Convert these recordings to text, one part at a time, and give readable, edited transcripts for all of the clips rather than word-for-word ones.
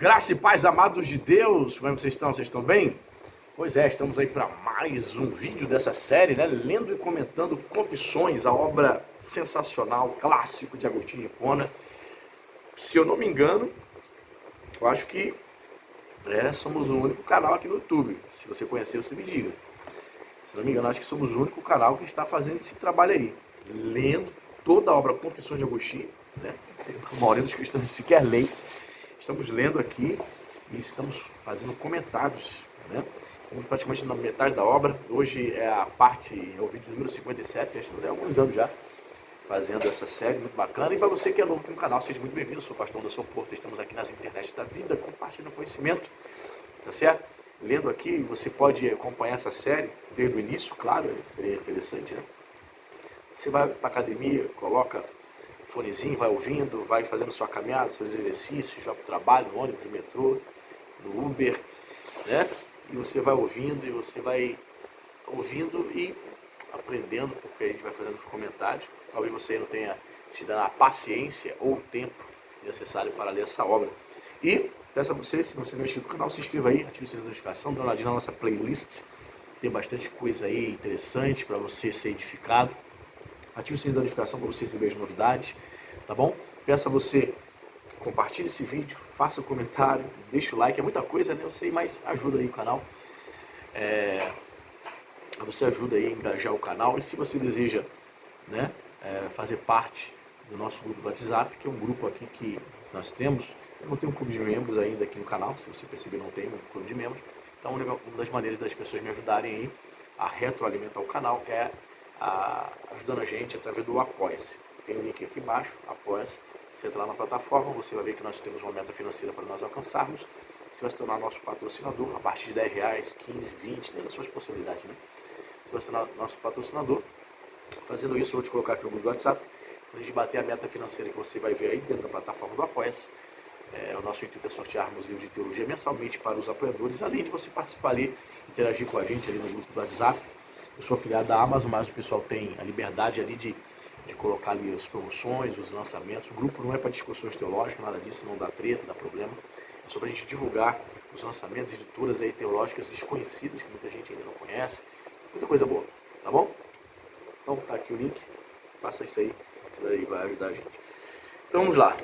Graça e paz, amados de Deus, como é que vocês estão? Vocês estão bem? Pois é, estamos aí para mais um vídeo dessa série, né? Lendo e comentando Confissões, a obra sensacional, clássico de Agostinho de Hipona. Se eu não me engano, eu acho que somos o único canal aqui no YouTube. Se você conhecer, você me diga. Se não me engano, acho que somos o único canal que está fazendo esse trabalho aí, lendo toda a obra Confissões de Agostinho, né? A maioria dos cristãos sequer lê. Estamos lendo aqui e estamos fazendo comentários, né? Estamos praticamente na metade da obra. Hoje é o vídeo número 57, já estamos há alguns anos já fazendo essa série, muito bacana. E para você que é novo aqui no canal, seja muito bem-vindo. Eu sou o pastor Anderson Porto, estamos aqui nas internet da vida, compartilhando conhecimento, tá certo? Lendo aqui, você pode acompanhar essa série desde o início, claro, seria interessante, né? Você vai para academia, coloca fonezinho, vai ouvindo, vai fazendo sua caminhada, seus exercícios, vai para o trabalho, no ônibus, no metrô, no Uber, né? E você vai ouvindo e aprendendo, porque a gente vai fazendo os comentários. Talvez você não tenha te dado a paciência ou o tempo necessário para ler essa obra. E peço a você, se não se não é inscrito no canal, se inscreva aí, ative o sininho de notificação, dá uma olhadinha na nossa playlist. Tem bastante coisa aí interessante para você ser edificado. Ative o sininho da notificação para você receber as novidades, tá bom? Peço a você que compartilhe esse vídeo, faça um comentário, deixe o like, é muita coisa, né? Eu sei, mas ajuda aí o canal. Você ajuda aí a engajar o canal. E se você deseja, né, fazer parte do nosso grupo do WhatsApp, que é um grupo aqui que nós temos. Eu não tenho um clube de membros ainda aqui no canal, se você perceber, não tenho um clube de membros. Então, uma das maneiras das pessoas me ajudarem aí a retroalimentar o canal é ajudando a gente através do Apoia-se. Tem um link aqui embaixo, Apoia-se. Você entra lá na plataforma, você vai ver que nós temos uma meta financeira para nós alcançarmos. Você vai se tornar nosso patrocinador a partir de R$10, 15, 20, dentro das suas possibilidades, né? Você vai se tornar nosso patrocinador. Fazendo isso, eu vou te colocar aqui no grupo do WhatsApp. Quando a gente bater a meta financeira que você vai ver aí dentro da plataforma do Apoia-se, o nosso intuito é sortearmos livros de teologia mensalmente para os apoiadores, além de você participar ali, interagir com a gente ali no grupo do WhatsApp. Eu sou afiliado da Amazon, mas o pessoal tem a liberdade ali de colocar ali as promoções, os lançamentos. O grupo não é para discussões teológicas, nada disso, não dá treta, dá problema. É só para a gente divulgar os lançamentos, editoras aí teológicas desconhecidas, que muita gente ainda não conhece. Muita coisa boa, tá bom? Então tá aqui o link, faça isso aí, isso aí vai ajudar a gente. Então vamos lá.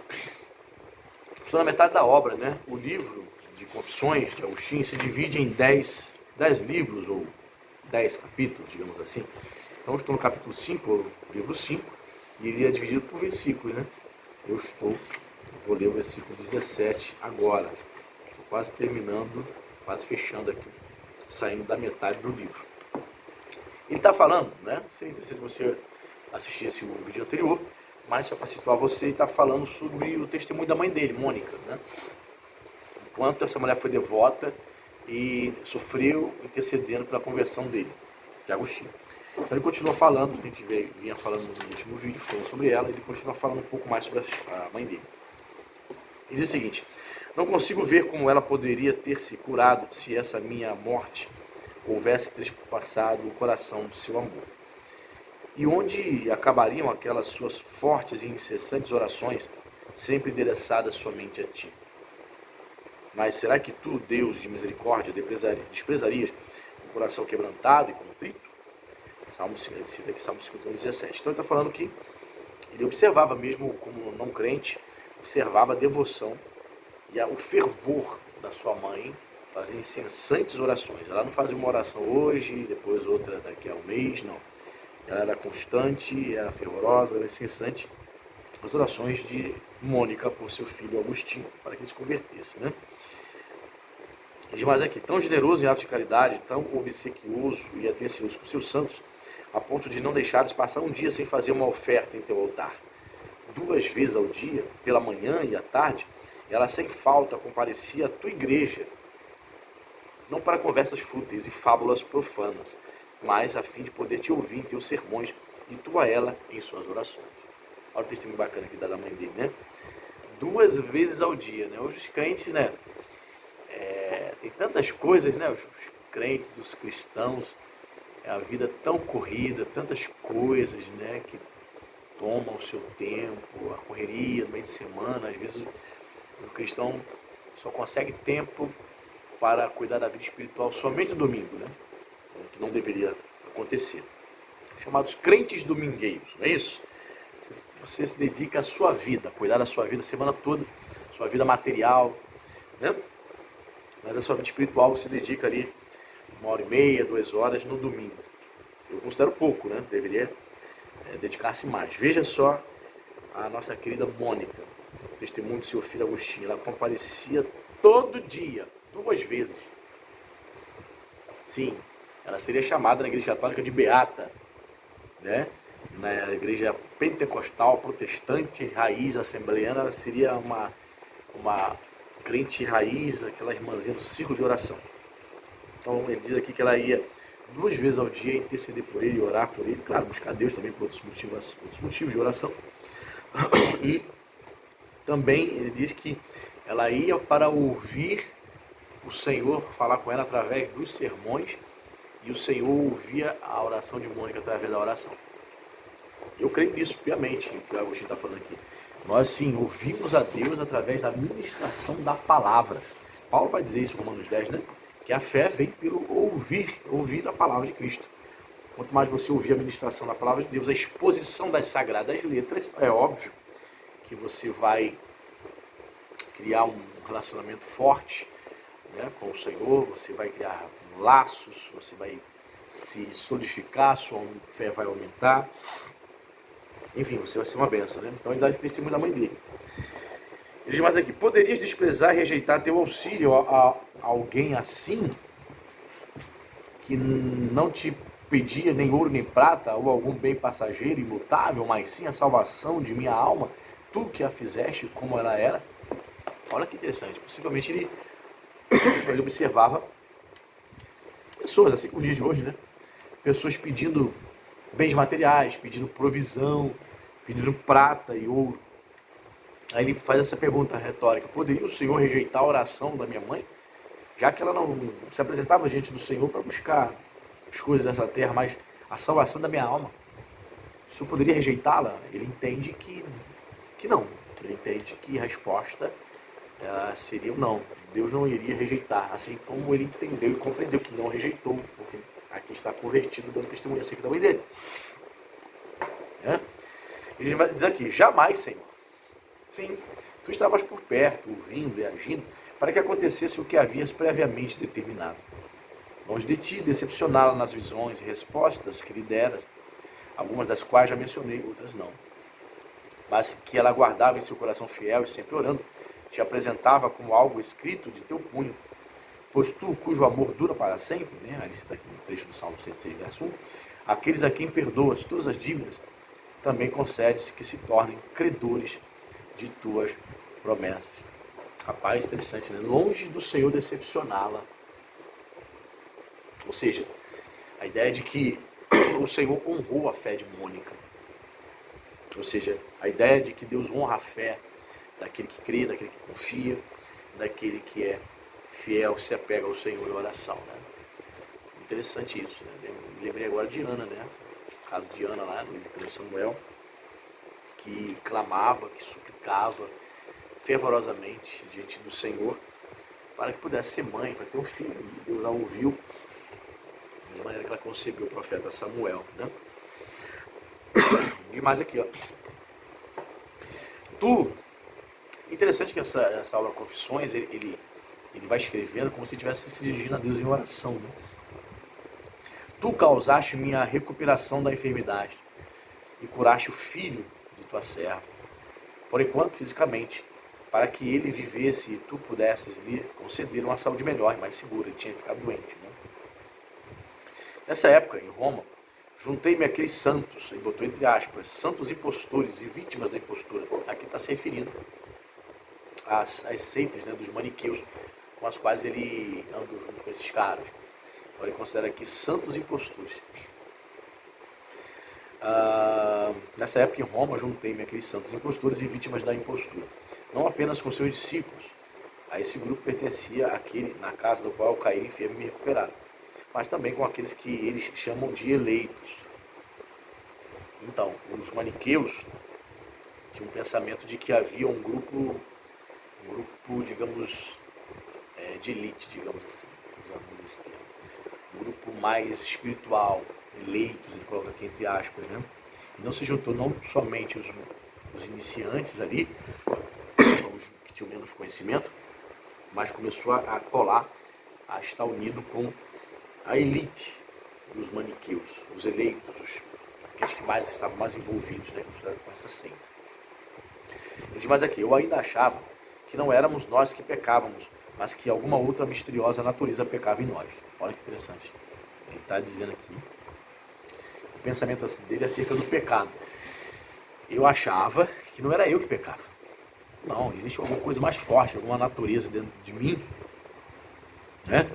Estou na metade da obra, né? O livro de Confissões de Agostinho se divide em 10 livros, ou 10 capítulos, digamos assim. Então estou no capítulo 5, ou livro 5, e ele é dividido por versículos, né? Vou ler o versículo 17 agora. Estou quase terminando, quase fechando aqui, saindo da metade do livro. Ele está falando, né? Seria interessante você assistir esse vídeo anterior, mas só para situar você, ele está falando sobre o testemunho da mãe dele, Mônica, né? Enquanto essa mulher foi devota e sofreu intercedendo pela conversão dele, de Agostinho. Então ele continua falando, a gente vinha falando no último vídeo, falando sobre ela, ele continua falando um pouco mais sobre a mãe dele. Ele diz o seguinte: não consigo ver como ela poderia ter se curado se essa minha morte houvesse trespassado o coração do seu amor. E onde acabariam aquelas suas fortes e incessantes orações, sempre endereçadas somente a ti? Mas será que tu, Deus de misericórdia, desprezarias um coração quebrantado e contrito? Ele cita aqui Salmo 51, 17. Então ele está falando que ele observava mesmo como não crente, observava a devoção e o fervor da sua mãe, fazia incessantes orações. Ela não fazia uma oração hoje, depois outra daqui a um mês, não. Ela era constante, era fervorosa, era incessante. As orações de Mônica por seu filho Agostinho, para que ele se convertesse, né? Diz mais aqui: tão generoso em atos de caridade, tão obsequioso e atencioso com seus santos, a ponto de não deixares passar um dia sem fazer uma oferta em teu altar. 2 vezes ao dia, pela manhã e à tarde, ela sem falta comparecia à tua igreja, não para conversas fúteis e fábulas profanas, mas a fim de poder te ouvir em teus sermões e tu a ela em suas orações. Olha o testemunho bacana que dá da mãe dele, né? 2 vezes ao dia, né? Hoje os crentes, né? Tem tantas coisas, né? Os crentes, os cristãos, a vida tão corrida, tantas coisas, né? Que tomam o seu tempo, a correria no meio de semana. Às vezes o cristão só consegue tempo para cuidar da vida espiritual somente no domingo, né? O que não deveria acontecer. Chamados crentes domingueiros, não é isso? Você se dedica à sua vida, a cuidar da sua vida a semana toda, sua vida material, né? Mas a sua vida espiritual você dedica ali 1h30, 2 horas no domingo. Eu considero pouco, né? Deveria dedicar-se mais. Veja só a nossa querida Mônica, o testemunho do seu filho Agostinho. Ela comparecia todo dia, 2 vezes. Sim, ela seria chamada na igreja católica de beata, né? Na igreja pentecostal, protestante, raiz, assembleiana, ela seria uma crente raiz, aquela irmãzinha do círculo de oração. Então ele diz aqui que ela ia 2 vezes ao dia interceder por ele, orar por ele, claro, buscar Deus também por outros motivos de oração. E também ele diz que ela ia para ouvir o Senhor falar com ela através dos sermões, e o Senhor ouvia a oração de Mônica através da oração. Eu creio nisso piamente, o que o Agostinho está falando aqui. Nós sim ouvimos a Deus através da ministração da palavra. Paulo vai dizer isso em Romanos 10, né? Que a fé vem pelo ouvir a palavra de Cristo. Quanto mais você ouvir a ministração da palavra de Deus, a exposição das sagradas letras, é óbvio que você vai criar um relacionamento forte, né, com o Senhor, você vai criar laços, você vai se solidificar, sua fé vai aumentar. Enfim, você vai ser uma benção, né? Então ele dá esse testemunho da mãe dele. Ele diz mais aqui: poderias desprezar e rejeitar teu auxílio a alguém assim, que não te pedia nem ouro nem prata, ou algum bem passageiro, imutável, mas sim a salvação de minha alma, tu que a fizeste como ela era? Olha que interessante. Possivelmente ele observava pessoas, assim como os dias de hoje, né? Pessoas pedindo bens materiais, pedindo provisão, pedindo prata e ouro. Aí ele faz essa pergunta retórica: poderia o Senhor rejeitar a oração da minha mãe? Já que ela não se apresentava diante do Senhor para buscar as coisas dessa terra, mas a salvação da minha alma, o Senhor poderia rejeitá-la? Ele entende que não. Ele entende que a resposta seria um não. Deus não iria rejeitar, assim como ele entendeu e compreendeu que não rejeitou, porque aqui está convertido, dando testemunho acerca da mãe dele. Ele diz aqui: jamais, Senhor. Sim, tu estavas por perto, ouvindo e agindo, para que acontecesse o que havias previamente determinado. Longe de ti, decepcioná-la nas visões e respostas que lhe deras, algumas das quais já mencionei, outras não. Mas que ela guardava em seu coração fiel e sempre orando, te apresentava como algo escrito de teu punho. Pois tu, cujo amor dura para sempre, né? Ali está aqui no trecho do Salmo 106, verso 1, aqueles a quem perdoas todas as dívidas, também concedes que se tornem credores de tuas promessas. Rapaz, interessante, né? Longe do Senhor decepcioná-la. Ou seja, a ideia de que o Senhor honrou a fé de Mônica. Ou seja, a ideia de que Deus honra a fé daquele que crê, daquele que confia, daquele que é fiel, se apega ao Senhor em oração, né? Interessante isso, né? Me lembrei agora de Ana, né? O caso de Ana lá no livro de Samuel, que clamava, que suplicava fervorosamente diante do Senhor para que pudesse ser mãe, para ter um filho. E Deus a ouviu de maneira que ela concebeu o profeta Samuel, né? Diz mais aqui, ó. Interessante que essa aula Confissões, ele vai escrevendo como se estivesse se dirigindo a Deus em oração, né? Tu causaste minha recuperação da enfermidade e curaste o filho de tua serva, por enquanto fisicamente, para que ele vivesse e tu pudesses lhe conceder uma saúde melhor e mais segura. Ele tinha ficado doente, né? Nessa época, em Roma, juntei-me àqueles santos, e botou entre aspas, santos impostores e vítimas da impostura. Aqui está se referindo às seitas, né, dos maniqueus, com as quais ele andou junto com esses caras. Então ele considera aqui santos impostores. Nessa época em Roma, juntei-me àqueles santos impostores e vítimas da impostura, não apenas com seus discípulos. A esse grupo pertencia aquele na casa do qual eu caí enfermo e me recuperaram, mas também com aqueles que eles chamam de eleitos. Então, os maniqueus tinham um pensamento de que havia um grupo, digamos, de elite, digamos assim, usamos esse termo. Um grupo mais espiritual, eleitos, ele coloca aqui entre aspas, né? E não se juntou não somente os iniciantes ali, os que tinham menos conhecimento, mas começou a colar, a estar unido com a elite dos maniqueus, os eleitos, aqueles que mais estavam mais envolvidos, né, com essa seita. Ele diz mais aqui, eu ainda achava que não éramos nós que pecávamos, mas que alguma outra misteriosa natureza pecava em nós. Olha que interessante. Ele está dizendo aqui, o pensamento dele acerca do pecado. Eu achava que não era eu que pecava. Não, existe alguma coisa mais forte, alguma natureza dentro de mim, né?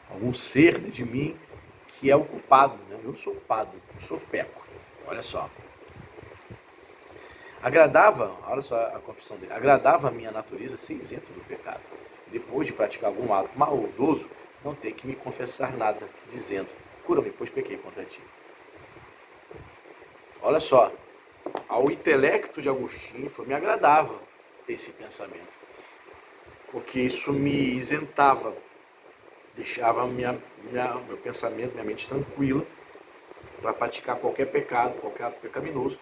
Algum ser dentro de mim que é o culpado, né? Eu não sou culpado, eu sou peco. Olha só. Agradava, olha só a confissão dele, agradava a minha natureza ser isento do pecado. Depois de praticar algum ato maldoso, não ter que me confessar nada, dizendo, cura-me, pois pequei contra ti. Olha só, ao intelecto de Agostinho me agradava esse pensamento, porque isso me isentava, deixava meu pensamento, minha mente tranquila para praticar qualquer pecado, qualquer ato pecaminoso,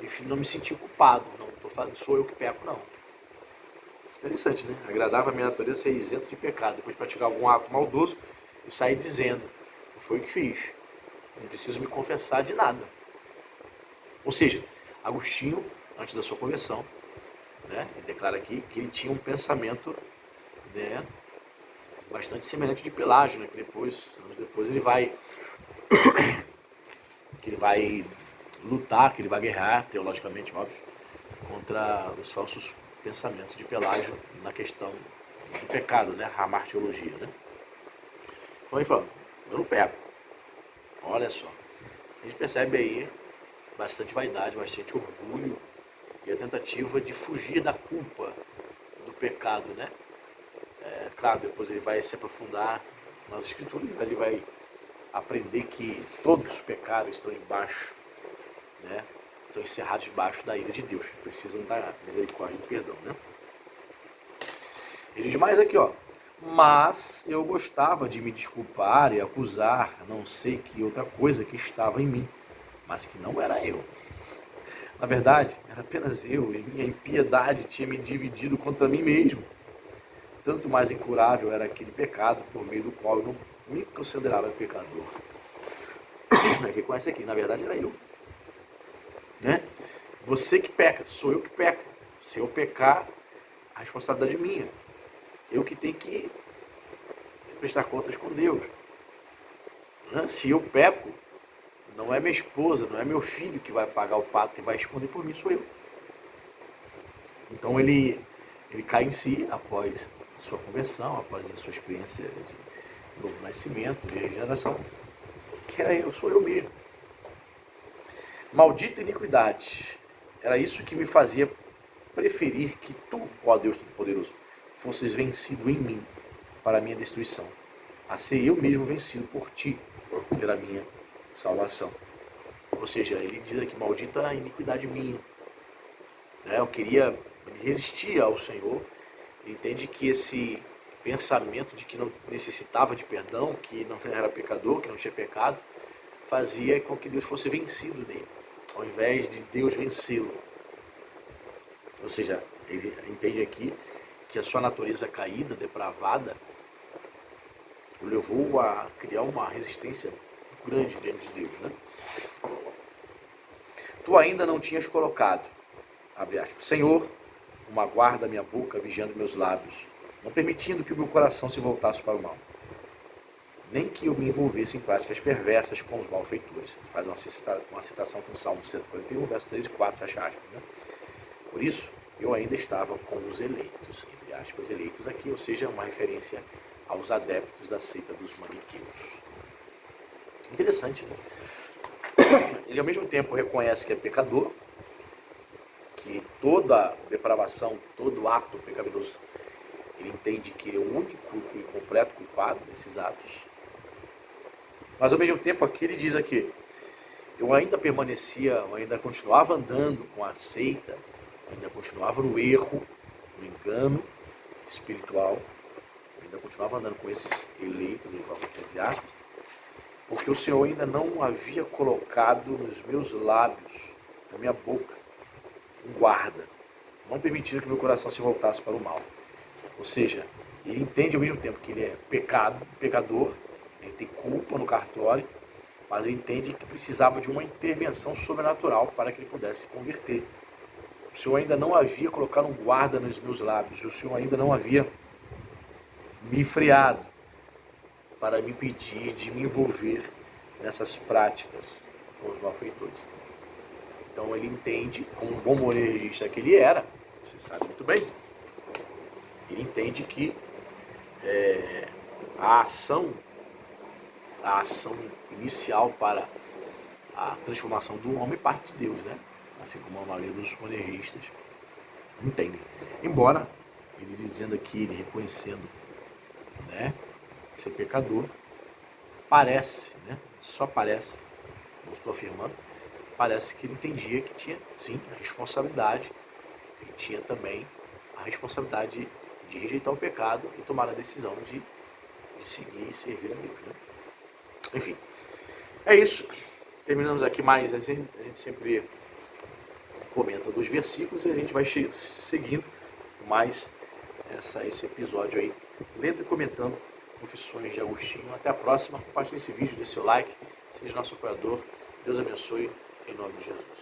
enfim, não me sentir culpado, não estou falando sou eu que peco, não. Interessante, né? Agradava a minha natureza ser isento de pecado, depois de praticar algum ato maldoso e sair dizendo, foi o que fiz, não preciso me confessar de nada. Ou seja, Agostinho, antes da sua conversão, né, ele declara aqui que ele tinha um pensamento, né, bastante semelhante de Pelágio, né, que anos depois ele vai lutar, que ele vai guerrear, teologicamente, óbvio, contra os falsos pensamentos de Pelágio na questão do pecado, né, a martiologia, né. Então ele fala, eu não peco. Olha só, a gente percebe aí bastante vaidade, bastante orgulho e a tentativa de fugir da culpa do pecado, né? Claro, depois ele vai se aprofundar nas escrituras, ele vai aprender que todos os pecados estão debaixo, né? Estão encerrados debaixo da ira de Deus, precisam da misericórdia e do perdão, né? Ele diz mais aqui, ó, mas eu gostava de me desculpar e acusar não sei que outra coisa que estava em mim, mas que não era eu. Na verdade, era apenas eu e minha impiedade tinha me dividido contra mim mesmo. Tanto mais incurável era aquele pecado por meio do qual eu não me considerava pecador. Ele conhece aqui, na verdade era eu. Né? Você que peca, sou eu que peco. Se eu pecar, a responsabilidade é minha. Eu que tenho que prestar contas com Deus. Né? Se eu peco, não é minha esposa, não é meu filho que vai pagar o pato, que vai responder por mim, sou eu. Então ele cai em si após a sua conversão, após a sua experiência de novo nascimento, de regeneração, que era eu, sou eu mesmo. Maldita iniquidade. Era isso que me fazia preferir que tu, ó Deus Todo-Poderoso, fosses vencido em mim para a minha destruição, a ser eu mesmo vencido por ti, pela minha salvação. Ou seja, ele diz aqui, maldita a iniquidade minha. Ele resistia ao Senhor, ele entende que esse pensamento de que não necessitava de perdão, que não era pecador, que não tinha pecado, fazia com que Deus fosse vencido nele, ao invés de Deus vencê-lo. Ou seja, ele entende aqui que a sua natureza caída, depravada, o levou a criar uma resistência grande dentro de Deus, né? Tu ainda não tinhas colocado, abre aspas, Senhor, uma guarda à minha boca, vigiando meus lábios, não permitindo que o meu coração se voltasse para o mal, nem que eu me envolvesse em práticas perversas com os malfeitores. Faz uma citação com o Salmo 141, verso 3 e 4, fecha aspas, né? Por isso, eu ainda estava com os eleitos, entre aspas, eleitos aqui, ou seja, uma referência aos adeptos da seita dos maniqueus. Interessante, né? Ele ao mesmo tempo reconhece que é pecador, que toda depravação, todo ato pecaminoso, ele entende que ele é o único e completo culpado desses atos. Mas ao mesmo tempo aqui ele diz aqui, eu ainda continuava andando com a seita, ainda continuava no erro, no engano espiritual, ainda continuava andando com esses eleitos, ele falava aqui entre aspas, porque o Senhor ainda não havia colocado nos meus lábios, na minha boca, um guarda, não permitindo que meu coração se voltasse para o mal. Ou seja, ele entende ao mesmo tempo que ele é pecador, ele tem culpa no cartório, mas ele entende que precisava de uma intervenção sobrenatural para que ele pudesse se converter. O Senhor ainda não havia colocado um guarda nos meus lábios, o Senhor ainda não havia me freado para me impedir de me envolver nessas práticas com os malfeitores. Então ele entende, como um bom monergista que ele era, você sabe muito bem, ele entende que a ação inicial para a transformação do homem parte de Deus, né? Assim como a maioria dos monergistas entendem. Embora ele dizendo aqui, ele reconhecendo, né, ser pecador, parece, né, só parece, não estou afirmando, parece que ele entendia que tinha, sim, a responsabilidade, e tinha também a responsabilidade de rejeitar o pecado e tomar a decisão de seguir e servir a Deus, né? Enfim, é isso. Terminamos aqui mais, a gente sempre comenta dos versículos e a gente vai seguindo mais esse episódio aí, lendo e comentando Confissões de Agostinho. Até a próxima, compartilhe esse vídeo, dê seu like, seja nosso apoiador. Deus abençoe, em nome de Jesus.